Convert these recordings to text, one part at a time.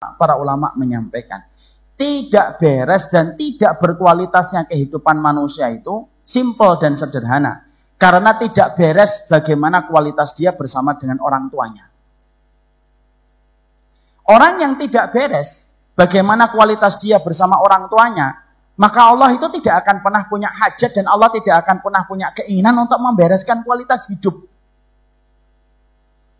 para ulama menyampaikan, tidak beres dan tidak berkualitasnya kehidupan manusia itu simpel dan sederhana. Karena tidak beres bagaimana kualitas dia bersama dengan orang tuanya. Orang yang tidak beres bagaimana kualitas dia bersama orang tuanya, maka Allah itu tidak akan pernah punya hajat dan Allah tidak akan pernah punya keinginan untuk membereskan kualitas hidup.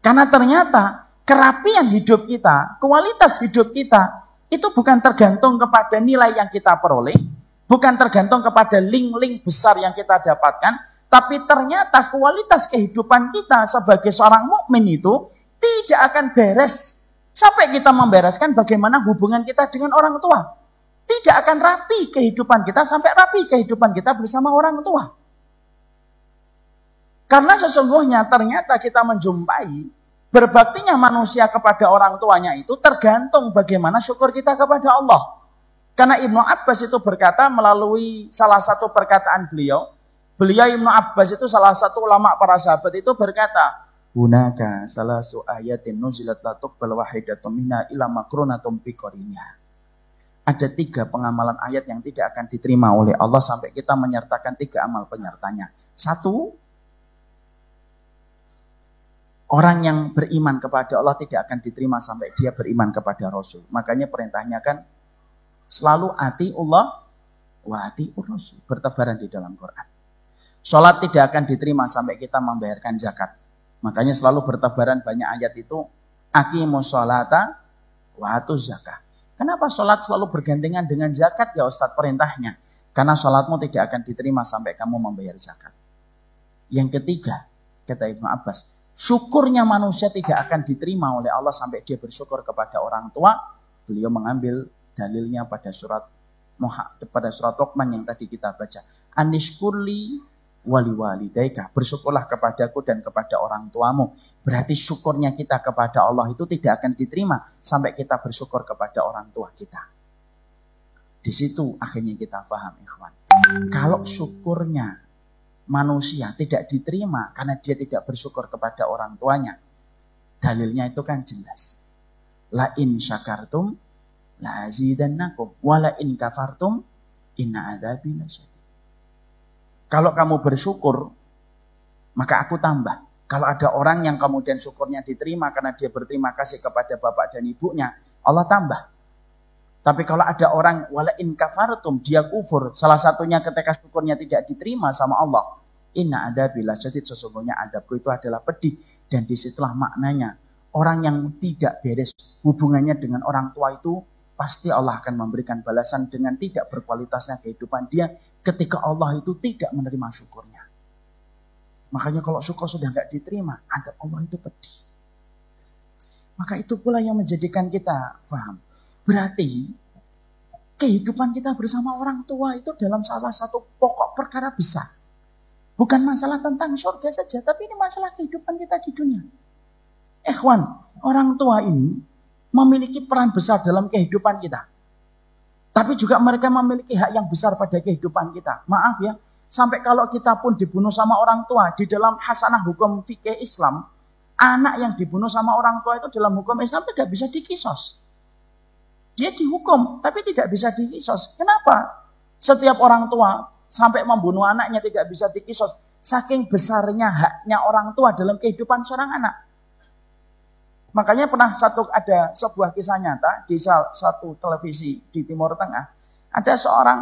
Karena ternyata kerapian hidup kita, kualitas hidup kita, itu bukan tergantung kepada nilai yang kita peroleh, bukan tergantung kepada link-link besar yang kita dapatkan, tapi ternyata kualitas kehidupan kita sebagai seorang mukmin itu tidak akan beres sampai kita membereskan bagaimana hubungan kita dengan orang tua. Tidak akan rapi kehidupan kita sampai rapi kehidupan kita bersama orang tua. Karena sesungguhnya ternyata kita menjumpai berbaktinya manusia kepada orang tuanya itu tergantung bagaimana syukur kita kepada Allah. Karena Ibnu Abbas itu berkata melalui salah satu perkataan beliau Ibnu Abbas itu salah satu ulama para sahabat itu berkata, "Hunaka salasu ayatin nuzilat la tuqbal wahidatun minha ila makrunatum biqariniha." Ada 3 pengamalan ayat yang tidak akan diterima oleh Allah sampai kita menyertakan 3 amal penyertanya. 1, orang yang beriman kepada Allah tidak akan diterima sampai dia beriman kepada Rasul. Makanya perintahnya kan selalu atiullah wa atiur Rasul, bertebaran di dalam Quran. Salat tidak akan diterima sampai kita membayarkan zakat. Makanya selalu bertebaran banyak ayat itu aqimus sholata wa atuz zakah. Kenapa salat selalu bergandengan dengan zakat ya Ustaz perintahnya? Karena salatmu tidak akan diterima sampai kamu membayar zakat. Yang ketiga, kata Ibnu Abbas, syukurnya manusia tidak akan diterima oleh Allah sampai dia bersyukur kepada orang tua. Beliau mengambil dalilnya pada surat Luqman yang tadi kita baca. Anishkurli wali walidaika, bersyukurlah kepadaku dan kepada orang tuamu. Berarti syukurnya kita kepada Allah itu tidak akan diterima sampai kita bersyukur kepada orang tua kita. Di situ akhirnya kita paham, ikhwan. Kalau syukurnya manusia tidak diterima karena dia tidak bersyukur kepada orang tuanya, dalilnya itu kan jelas. La in syakartum la azidannakum wa la in kafartum inna adzabi lasyadid. Kalau kamu bersyukur, maka aku tambah. Kalau ada orang yang kemudian syukurnya diterima karena dia berterima kasih kepada bapak dan ibunya, Allah tambah. Tapi kalau ada orang wala in kafartum, dia kufur, salah satunya ketika syukurnya tidak diterima sama Allah, inna adzabi lasyadid, sesungguhnya adabku itu adalah pedih. Dan disitulah maknanya, orang yang tidak beres hubungannya dengan orang tua itu, pasti Allah akan memberikan balasan dengan tidak berkualitasnya kehidupan dia ketika Allah itu tidak menerima syukurnya. Makanya kalau syukur sudah nggak diterima, adab Allah itu pedih. Maka itu pula yang menjadikan kita paham. Berarti kehidupan kita bersama orang tua itu dalam salah satu pokok perkara besar. Bukan masalah tentang surga saja, tapi ini masalah kehidupan kita di dunia. Ikhwan, orang tua ini memiliki peran besar dalam kehidupan kita. Tapi juga mereka memiliki hak yang besar pada kehidupan kita. Maaf ya, sampai kalau kita pun dibunuh sama orang tua, di dalam hasanah hukum fikih Islam, anak yang dibunuh sama orang tua itu dalam hukum Islam tidak bisa dikisos. Dia dihukum, tapi tidak bisa dikisos. Kenapa? Setiap orang tua sampai membunuh anaknya tidak bisa dikisos. Saking besarnya haknya orang tua dalam kehidupan seorang anak. Makanya pernah ada sebuah kisah nyata di satu televisi di Timur Tengah. Ada seorang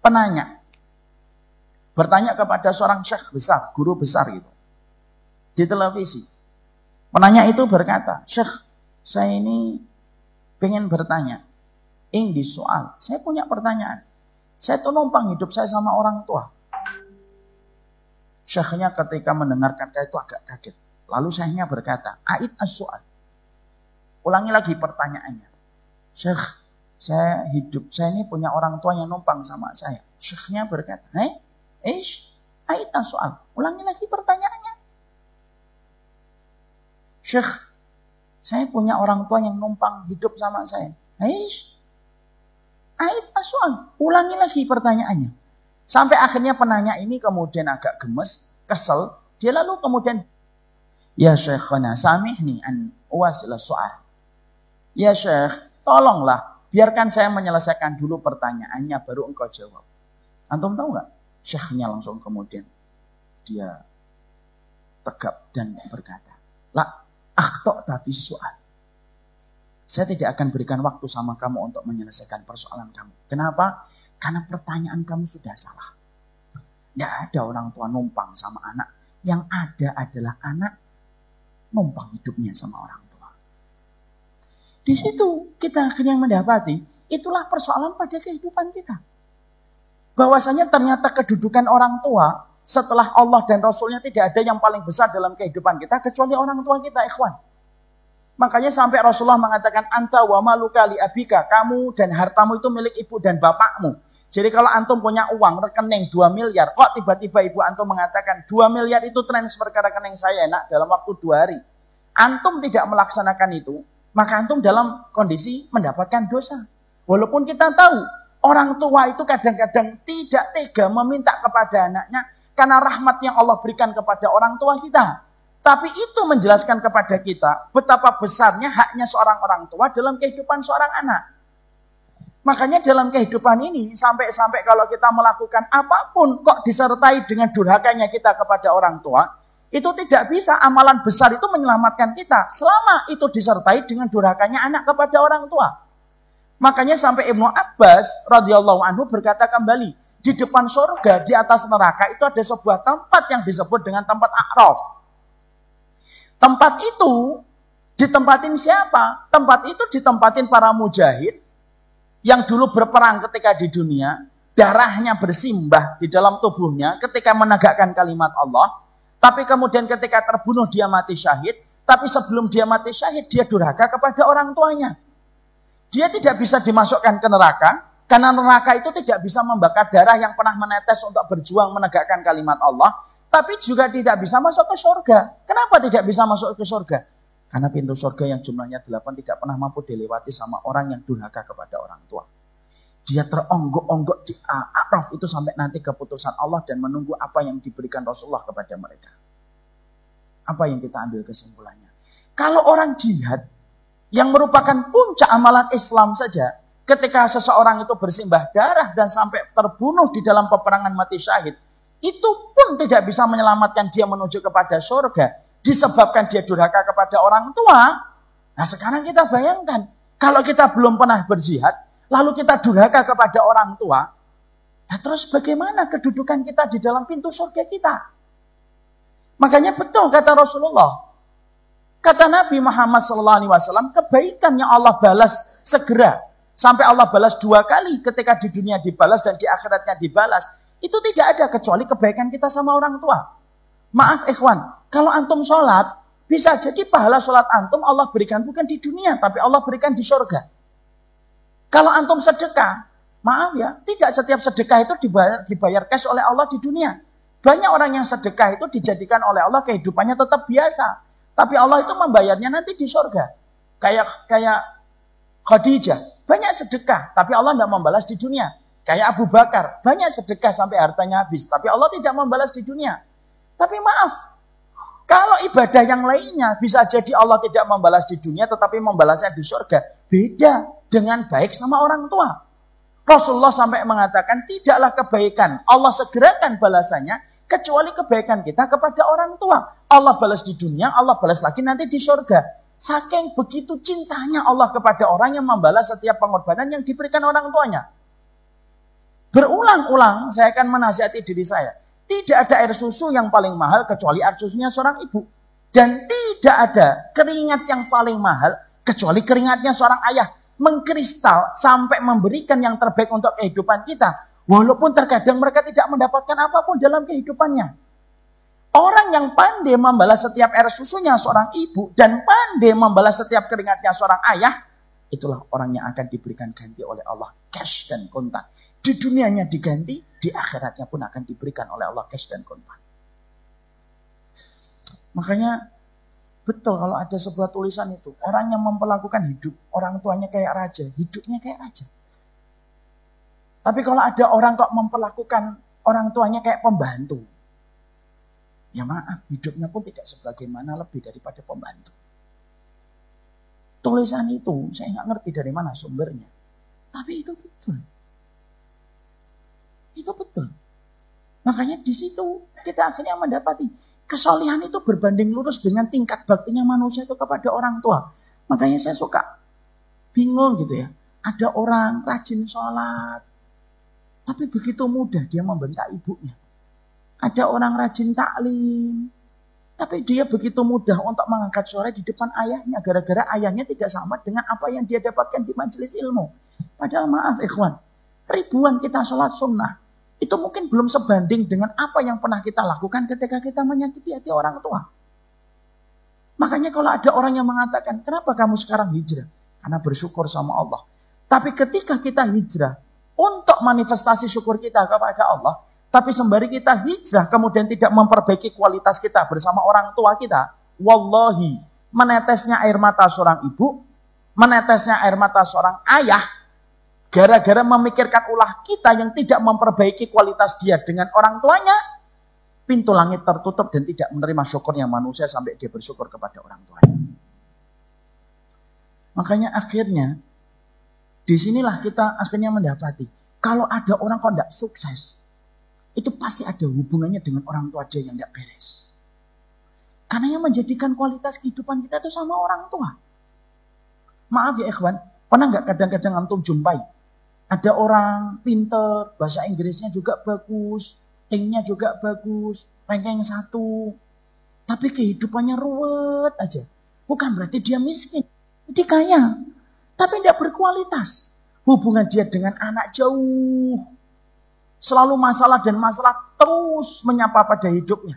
penanya. Bertanya kepada seorang syekh besar, guru besar itu. Di televisi. Penanya itu berkata, "Syekh, saya ini pengen bertanya. Ini soal, saya punya pertanyaan. Saya tuh numpang hidup saya sama orang tua." Syekhnya ketika mendengarkan itu agak kaget. Lalu syekhnya berkata, "A'id as-su'al." Ulangi lagi pertanyaannya. "Syekh, saya ini punya orang tua yang numpang sama saya." Syekhnya berkata, "A'id as-su'al." Ulangi lagi pertanyaannya. "Syekh, saya punya orang tua yang numpang hidup sama saya." A'id as-su'al. Ulangi lagi pertanyaannya. Sampai akhirnya penanya ini kemudian agak gemes, kesel. Dia lalu kemudian, "Ya Syekhana, samihni an uwasil soal." Ya Syekh, tolonglah, biarkan saya menyelesaikan dulu pertanyaannya, baru engkau jawab. Antum tahu nggak? Syekhnya langsung kemudian dia tegap dan berkata, la akhta'ta fi soal. Saya tidak akan berikan waktu sama kamu untuk menyelesaikan persoalan kamu. Kenapa? Karena pertanyaan kamu sudah salah. Tidak ada orang tua numpang sama anak. Yang ada adalah anak numpang hidupnya sama orang tua. Di situ kita akhirnya mendapati, itulah persoalan pada kehidupan kita. Bahwasanya ternyata kedudukan orang tua setelah Allah dan Rasulnya tidak ada yang paling besar dalam kehidupan kita kecuali orang tua kita, ikhwan. Makanya sampai Rasulullah mengatakan, anta wa maluka li abika, kamu dan hartamu itu milik ibu dan bapakmu. Jadi kalau antum punya uang rekening 2 miliar, kok tiba-tiba ibu antum mengatakan 2 miliar itu transfer ke rekening saya nak dalam waktu 2 hari. Antum tidak melaksanakan itu, maka antum dalam kondisi mendapatkan dosa. Walaupun kita tahu orang tua itu kadang-kadang tidak tega meminta kepada anaknya karena rahmat yang Allah berikan kepada orang tua kita. Tapi itu menjelaskan kepada kita betapa besarnya haknya seorang orang tua dalam kehidupan seorang anak. Makanya dalam kehidupan ini sampai-sampai kalau kita melakukan apapun kok disertai dengan durhakanya kita kepada orang tua, itu tidak bisa amalan besar itu menyelamatkan kita selama itu disertai dengan durhakanya anak kepada orang tua. Makanya sampai Ibnu Abbas radhiyallahu anhu berkata kembali, di depan surga, di atas neraka itu ada sebuah tempat yang disebut dengan tempat A'raf. Tempat itu ditempatin siapa? Tempat itu ditempatin para mujahid yang dulu berperang ketika di dunia, darahnya bersimbah di dalam tubuhnya ketika menegakkan kalimat Allah. Tapi kemudian ketika terbunuh dia mati syahid. Tapi sebelum dia mati syahid, dia durhaka kepada orang tuanya. Dia tidak bisa dimasukkan ke neraka, karena neraka itu tidak bisa membakar darah yang pernah menetes untuk berjuang menegakkan kalimat Allah. Tapi juga tidak bisa masuk ke surga. Kenapa tidak bisa masuk ke surga? Karena pintu surga yang jumlahnya 8 tidak pernah mampu dilewati sama orang yang durhaka kepada orang tua. Dia teronggok-onggok di A'raf itu sampai nanti keputusan Allah dan menunggu apa yang diberikan Rasulullah kepada mereka. Apa yang kita ambil kesimpulannya? Kalau orang jihad yang merupakan puncak amalan Islam saja, ketika seseorang itu bersimbah darah dan sampai terbunuh di dalam peperangan mati syahid, itu pun tidak bisa menyelamatkan dia menuju kepada surga. Disebabkan dia durhaka kepada orang tua. Nah sekarang kita bayangkan, kalau kita belum pernah berjihad, lalu kita durhaka kepada orang tua, ya terus bagaimana kedudukan kita di dalam pintu surga kita? Makanya betul kata Rasulullah, kata Nabi Muhammad SAW, kebaikan yang Allah balas segera. Sampai Allah balas 2 kali ketika di dunia dibalas dan di akhiratnya dibalas. Itu tidak ada kecuali kebaikan kita sama orang tua. Maaf ikhwan, kalau antum sholat, bisa jadi pahala sholat antum Allah berikan bukan di dunia, tapi Allah berikan di surga. Kalau antum sedekah, maaf ya, tidak setiap sedekah itu dibayar cash oleh Allah di dunia. Banyak orang yang sedekah itu dijadikan oleh Allah kehidupannya tetap biasa. Tapi Allah itu membayarnya nanti di surga. Kayak Khadijah, banyak sedekah, tapi Allah tidak membalas di dunia. Kayak Abu Bakar, banyak sedekah sampai hartanya habis, tapi Allah tidak membalas di dunia. Tapi maaf, kalau ibadah yang lainnya bisa jadi Allah tidak membalas di dunia, tetapi membalasnya di surga. Beda dengan baik sama orang tua. Rasulullah sampai mengatakan, tidaklah kebaikan Allah segerakan balasannya, kecuali kebaikan kita kepada orang tua. Allah balas di dunia, Allah balas lagi nanti di surga. Saking begitu cintanya Allah kepada orang yang membalas setiap pengorbanan yang diberikan orang tuanya. Berulang-ulang saya akan menasihati diri saya. Tidak ada air susu yang paling mahal kecuali air susunya seorang ibu. Dan tidak ada keringat yang paling mahal kecuali keringatnya seorang ayah. Mengkristal sampai memberikan yang terbaik untuk kehidupan kita. Walaupun terkadang mereka tidak mendapatkan apapun dalam kehidupannya. Orang yang pandai membalas setiap air susunya seorang ibu dan pandai membalas setiap keringatnya seorang ayah, itulah orang yang akan diberikan ganti oleh Allah cash dan kontan. Di dunianya diganti, di akhiratnya pun akan diberikan oleh Allah cash dan kontan. Makanya betul kalau ada sebuah tulisan itu, orang yang memperlakukan hidup orang tuanya kayak raja, hidupnya kayak raja. Tapi kalau ada orang kok memperlakukan orang tuanya kayak pembantu, ya maaf, hidupnya pun tidak sebagaimana lebih daripada pembantu. tulisan itu saya nggak ngerti dari mana sumbernya. Tapi itu betul. Itu betul. Makanya di situ kita akhirnya mendapati kesolihan itu berbanding lurus dengan tingkat baktinya manusia itu kepada orang tua. Makanya saya suka bingung gitu ya. Ada orang rajin sholat, tapi begitu mudah dia membentak ibunya. Ada orang rajin taklim, tapi dia begitu mudah untuk mengangkat suara di depan ayahnya. Gara-gara ayahnya tidak sama dengan apa yang dia dapatkan di majelis ilmu. Padahal maaf ikhwan, ribuan kita sholat sunnah, itu mungkin belum sebanding dengan apa yang pernah kita lakukan ketika kita menyakiti hati orang tua. Makanya kalau ada orang yang mengatakan, kenapa kamu sekarang hijrah? Karena bersyukur sama Allah. Tapi ketika kita hijrah, untuk manifestasi syukur kita kepada Allah, tapi sembari kita hijrah, kemudian tidak memperbaiki kualitas kita bersama orang tua kita, wallahi, menetesnya air mata seorang ibu, menetesnya air mata seorang ayah, gara-gara memikirkan ulah kita yang tidak memperbaiki kualitas dia dengan orang tuanya, pintu langit tertutup dan tidak menerima syukurnya manusia sampai dia bersyukur kepada orang tuanya. Makanya akhirnya, disinilah kita akhirnya mendapati, kalau ada orang kok tidak sukses, itu pasti ada hubungannya dengan orang tua dia yang tidak beres. Karena yang menjadikan kualitas kehidupan kita itu sama orang tua. Maaf ya ikhwan, pernah nggak kadang-kadang antum jumpai ada orang pinter, bahasa Inggrisnya juga bagus, linknya juga bagus, ranking 1, tapi kehidupannya ruwet aja. Bukan berarti dia miskin, dia kaya, tapi tidak berkualitas. Hubungan dia dengan anak jauh, selalu masalah dan masalah terus menyapa pada hidupnya.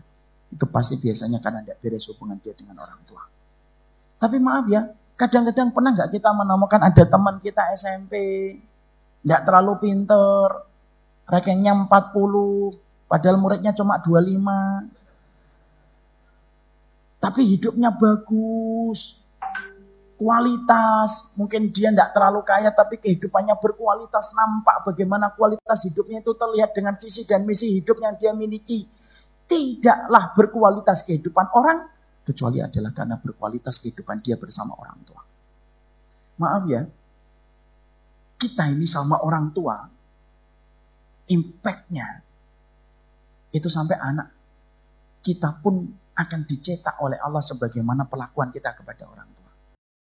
Itu pasti biasanya karena tidak beres hubungan dia dengan orang tua. Tapi maaf ya, kadang-kadang pernah nggak kita menemukan ada teman kita SMP, tidak terlalu pinter, rankingnya 40, padahal muridnya cuma 25. Tapi hidupnya bagus, kualitas, mungkin dia tidak terlalu kaya tapi kehidupannya berkualitas, nampak bagaimana kualitas hidupnya itu terlihat dengan visi dan misi hidup yang dia miliki. Tidaklah berkualitas kehidupan orang, kecuali adalah karena berkualitas kehidupan dia bersama orang tua. Maaf ya, kita ini sama orang tua, impact-nya itu sampai anak kita pun akan dicetak oleh Allah sebagaimana perlakuan kita kepada orang tua.